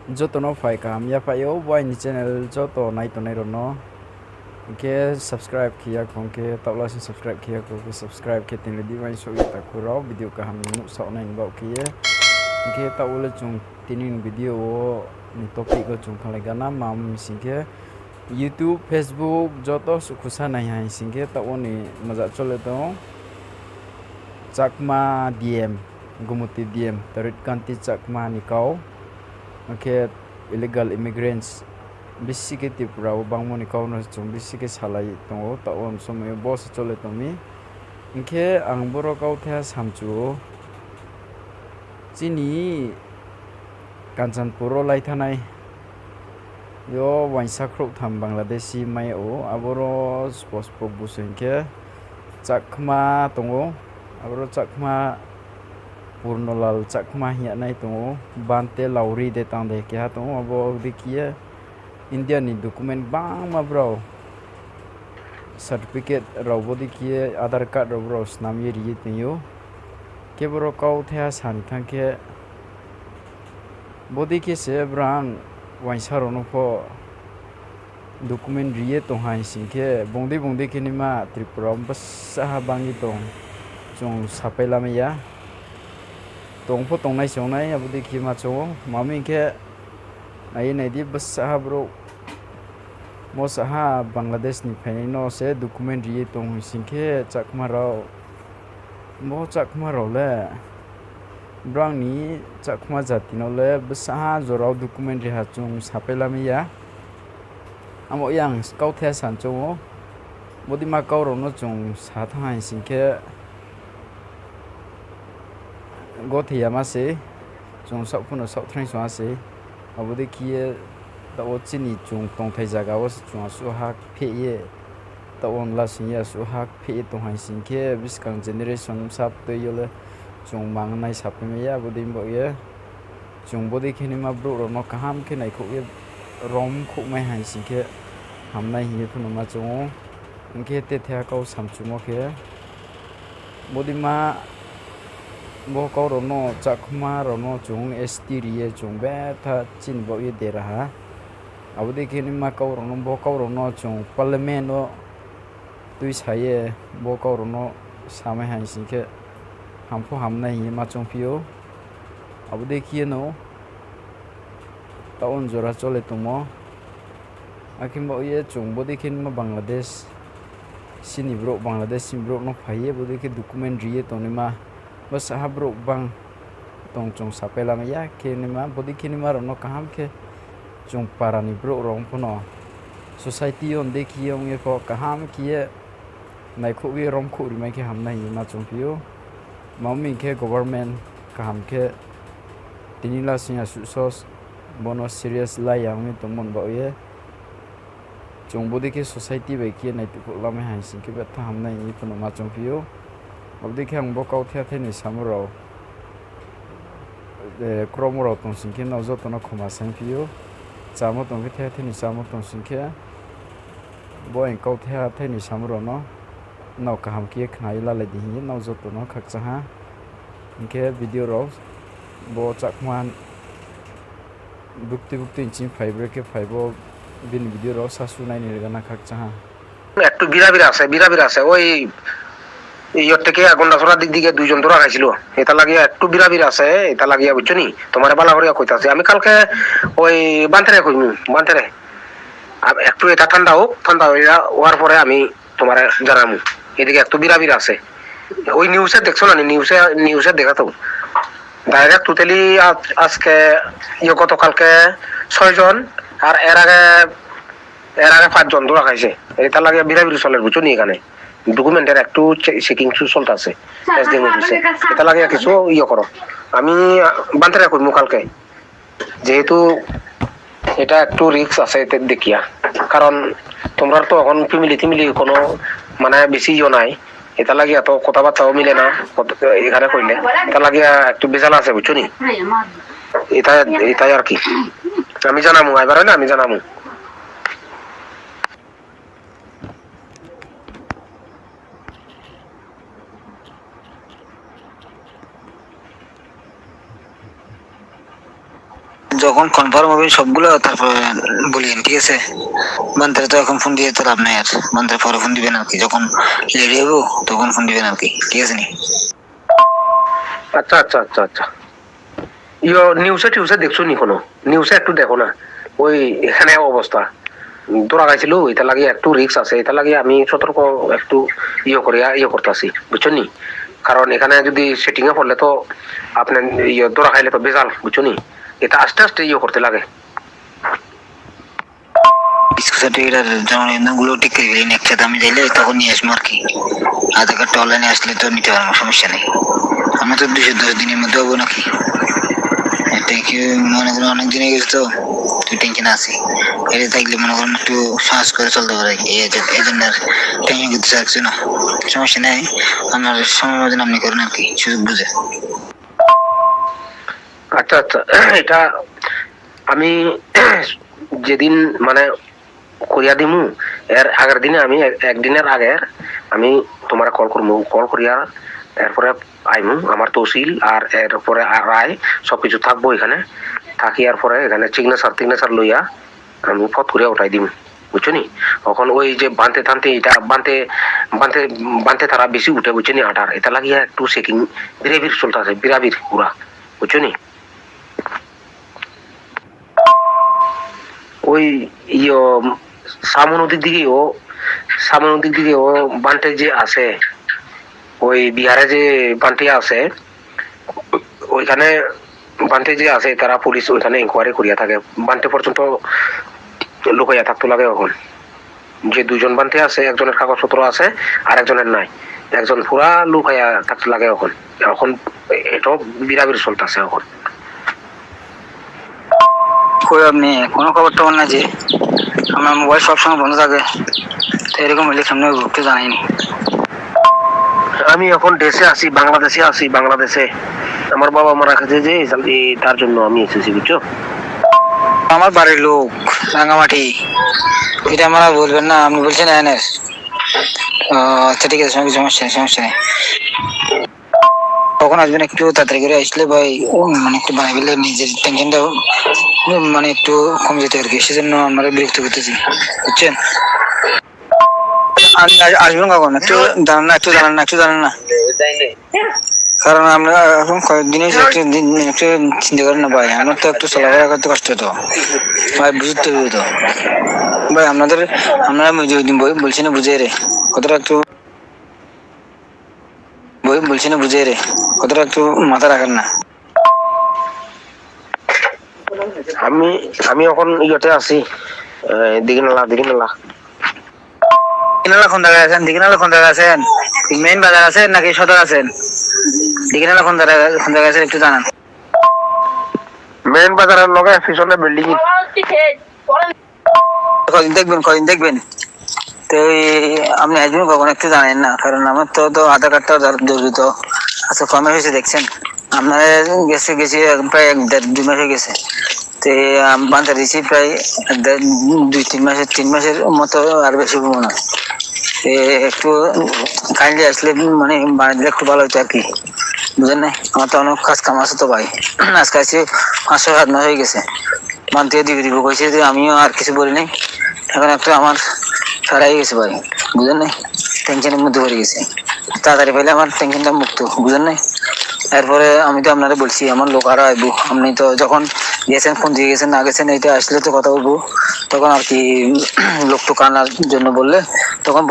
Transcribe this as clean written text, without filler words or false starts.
jotono phai kam ya phayo boy ni channel joto nai to nai rono ke subscribe kiya khongke tabla sin subscribe kiya ko subscribe ke tin di mai so ta khuro video ka ham nu so nai bau kiye ke tawle chung tinin video ni topic ko chung khalai gana mam singke YouTube Facebook joto sukhusa nai hai singke tawoni maja chole to chakma DM gumuti DM tarit kanti chakma ni kau ke illegal immigrants bisike tipura bangmoni kauna chung bisike salai tongo taon somay boss chole tomi inke ang boro kautha samchu chini kanchanpuro laithanai yo wainsakrok tham bangladeshi mai o aboro sports pro busengke chakma tongo aboro chakma Purnolal chakma hiya nai tongo bante lauri de tangde kya tongo abo dikiye India ni document bang ma bro certificate robo dikiye Aadhaar card robo snam ye riye tinyo ke bro kau thya san thangke bodi ke se brang waisaro no pho document riye to hai singke bongde ke nima Tripura basa bangi tong chung sapela me ya tongpo tongnai songnai abudi khima chong mami ke ai nei di basa bro mo saha Bangladesh ni phaino se document ri tong singke chakma ro le brang ni chakma jati no le basa jorau document ri ha chung sapela mi ya amo yang kau the san chong bodi ma kau ro no chung sa thai singke go thia ma se chung sok phuno sok thrai so ase abode kiye ta o chini chung tong thai jaga was chung su hak phe ye ta on la sin ya su hak phe to hai sin ke biskang generation sap to yole chung mang nai sap me ya bode mbo ye chung bode khini ma bro ro no kaham ke nai kho ye rom kho mai hai sin ke ham nai hi phuno ma chung ke te thya kau sam chu mo ke bode ma bo kau rono chakma rono chung ST rie chung be tha chin bo ye de raha abudi kini ma kau rono bo kau rono chung parliament no tui saye bo kau rono samai han singke hampo hamnai hi ma chung pio abudi kino taon jora chole tumo akimbo ye chung bodi kin ma Bangladesh sini bro Bangladesh sim bro no phaye bodi ke document rie to ni ma bas habruk bang tong chung sapela me ya ke ni ma bodi ke ni ma ro no kaham ke chung parani bro rong puno society on de ki yong ye ko kaham ki nai khu wi rom khu ri mai ke ham nai ma chung pio mami ke government kaham ke tinila sinya su sos bono serious la yang mi to mon ba ye chung bodi ke society be ki nai tu la me han sin ke ba tha ham nai puno ma chung pio abdi khang bo kau thya theni samro kromro tong singke na zo to na khoma sang pio chamo tong ke thya theni chamo tong singke bo en kau thya theni samro no no kaham ki khnai la le di hi na zo to no khak cha ha ke video ro bo chakman bukti chin fiber ke fiber bin video ro sa su nai ni gana khak cha ha একটু বিরা আছে ওই year থেকে গন্ডাছড়ার দিক দিকে দুইজন ধরা খাইছিল এটা লাগিয়া একটু বিরা আছে এটা লাগিয়া বুঝছো নি তোমার বালা করিয়া কইতাছি আমি কালকে ওই বান্তেরে কইমি বান্তেরে একটু এটা ঠান্ডা হওয়ার পরে আমি তোমার জানামু এদিকে একটু বিরা আছে ওই নিউজে দেখছো না নিউজে দেখাতো ডাইরেক্ট টোটালি আজকে গতকালকে 6 জন আর এর আগে 5 জন ধরা খাইছে এটা লাগিয়া বিরা চলে বুঝছো নি এখানে ডকুমেন্টের একটু চেকিং চলতেছে এটা লাগে কিছু করো আমি বান্তারে করবো কালকে যেহেতু এটা একটু রিস্ক আছে দেখিয়া কারণ তোমরা তো এখন ফ্যামিলি কোনো মানে বেশি নাই এটা লাগে এত কথাবার্তাও মিলে না এখানে করলে এটা লাগে একটু বেজাল আছে বুঝছো নি এটাই আর কি আমি জানামু এবার না আমি জানামু যখন কনফার্ম হবে সবগুলো তারপর বলিয়েন, ঠিক আছে? বান্তারে তো এখন ফোন দিয়ে তো লাভ নাই, আর বান্তারে পরে ফোন দিবেন আর কি, যখন রেডি হবো তখন ফোন দিবেন আর কি, ঠিক আছে নি? আচ্ছা আচ্ছা আচ্ছা আচ্ছা ইয়ো নিউজে টিউজে দেখছো নি কোনো? নিউজে একটু দেখো না, ওই এখানে অবস্থা ধরা খাইছিল, এটা লাগে একটু রিস্ক আছে, এটা লাগে আমি সতর্ক একটু ইয়ে করতেছি, বুঝছো নি? কারণ এখানে যদি সেটিং এ পড়লে তো আপনার ইয়ে ধরা খাইলে তো বেজাল, বুঝছো নি? এটা আস্তে আস্তে ইয়ে করতে লাগে। স্কুল সার্টিফিকেট আর জমা গুলো ঠিক করে গেলেন একসাথে, আমি যাইলে তখন নিয়ে আসবো আর কি। আধার কার্ডটা অনলাইনে আসলে তো নিতে পারবো, সমস্যা নেই। আমরা তো 210 দিনের মধ্যে হবো নাকি? এটা কি মনে করেন অনেক দিন হয়ে গেছে তো, তুই টেনশন আছি। এটা থাকলে মনে করেন একটু সাহস করে চলতে পারে, এই জন্য আর টেনশন করতে চাচ্ছি না। সমস্যা নেই, আমার সময় মতন আপনি করেন আর কি, সুযোগ বুঝে। আচ্ছা আচ্ছা এটা আমি যেদিন মানে করিয়া দিমু, এর আগের দিনে আমি একদিনের আগের আমি তোমার কল করবো, কল করিয়া এরপরে আইমু আমার তহসিল, আর এরপরে রায় সবকিছু থাকবো এখানে থাকি, এরপরে এখানে সিগনেচার লইয়া আমি ফট করিয়া উঠাই দিম, বুঝছো নি? তখন ওই যে বানতে থানতে এটা বানতে বানতে বানতে তারা বেশি উঠে, বুঝছো নি? আটার এটা লাগিয়া একটু চেকিং বিরাবির চলতেছে, বিরাবির পুরা, বুঝছো নি? ওই ইয়ে সামন নদীর দিকে ও বান্টে যে আছে, ওই বিহারে যে বান্টে আছে, ওইখানে বান্টে যে আছে তারা পুলিশ ওইখানে ইনকোয়ারি করিয়া থাকে, বান্টে পর্যন্ত লুকাইয়া থাকতে লাগে। এখন যে দুজন বান্টে আছে, একজনের কাগজপত্র আছে আর একজনের নাই, একজন পুরা লুকাইয়া থাকতে লাগে। এখন এখন এটাও বিরাবির চলতেছে এখন। কই আপনি কোনো খবর টবর না যে? আমার মোবাইল সবসময় বন্ধ থাকে, তো এরকম হলে সামনে ঘুরতে জানাইনি। আমি এখন দেশে আছি, বাংলাদেশে আমার বাবা মারা গেছে যে, তার জন্য আমি এসেছি, বুঝছো? আমার বাড়ির লোক রাঙামাটি, এটা আমরা বলবেন না, আপনি বলছেন এনএস। আচ্ছা ঠিক আছে, সমস্যা নেই। কখন আসবেন একটু তাড়াতাড়ি করে আসলে ভাই, মানে একটু বানাই ফেললে নিজের টেনশনটা মানে একটু কম যেতে আর কি, সেজন্য আমরা বিরক্ত করতেছি, বুঝছেন? আসবেন কখন? একটু জানান না কারণ আমরা এখন কয়েকদিনে একটু চিন্তা করেন না ভাই, আমার তো একটু চলাফেরা করতে কষ্ট হতো ভাই, বুঝতে হবে তো ভাই। আমরা বলছি না বুঝে রে কতটা একটু কতটা একটু মাথা রাখেন না। আমি এখন ইয়েতে আছি, দিঘিনালা কোন জায়গায় আছেন? মেইন বাজার আছেন নাকি সদর আছেন? দিঘিনালা কোন জায়গায় আছেন একটু জানান। মেইন বাজারের লগে পিছনে বিল্ডিং। কদিন দেখবেন তো আপনি আসবেন কখন একটু জানেন না, কারণ আমার তো আধার কার্ডটা জরুরি। আচ্ছা কমে হয়েছে দেখছেন, আপনার গেছি প্রায় 1.5-2 মাস হয়ে গেছে, তো বান্ধা দিয়েছি প্রায় 3 মাসের মতো, আর বেশি মনে হয়। একটু কাইন্ডলি আসলে মানে বানিয়ে একটু ভালো হতো আর কি, বুঝলেন না? আমার তো অনেক কাজ কাম আছে তো ভাই, আজকে আসছি 5-7 মাস হয়ে গেছে, মান থেকে দিব কইছে যে আমিও আর কিছু বলি নাই। এখন একটু আমার সারাই গেছে ভাই, বুঝলেন না? টেনশনের মধ্যে পড়ে গেছে, তাড়াতাড়ি পেলে আমার টেনশনটা মুক্ত, বুঝলেন না? এরপরে আমি তো আপনারা বলছি আমার লোক আরো আইবো, আপনি তো যখন গেছেন ফোন দিয়ে গেছেন না গেছেন, এইটা আসলে তো কথা বলবো তখন আর কি, লোক তো কানার জন্য বললে তখন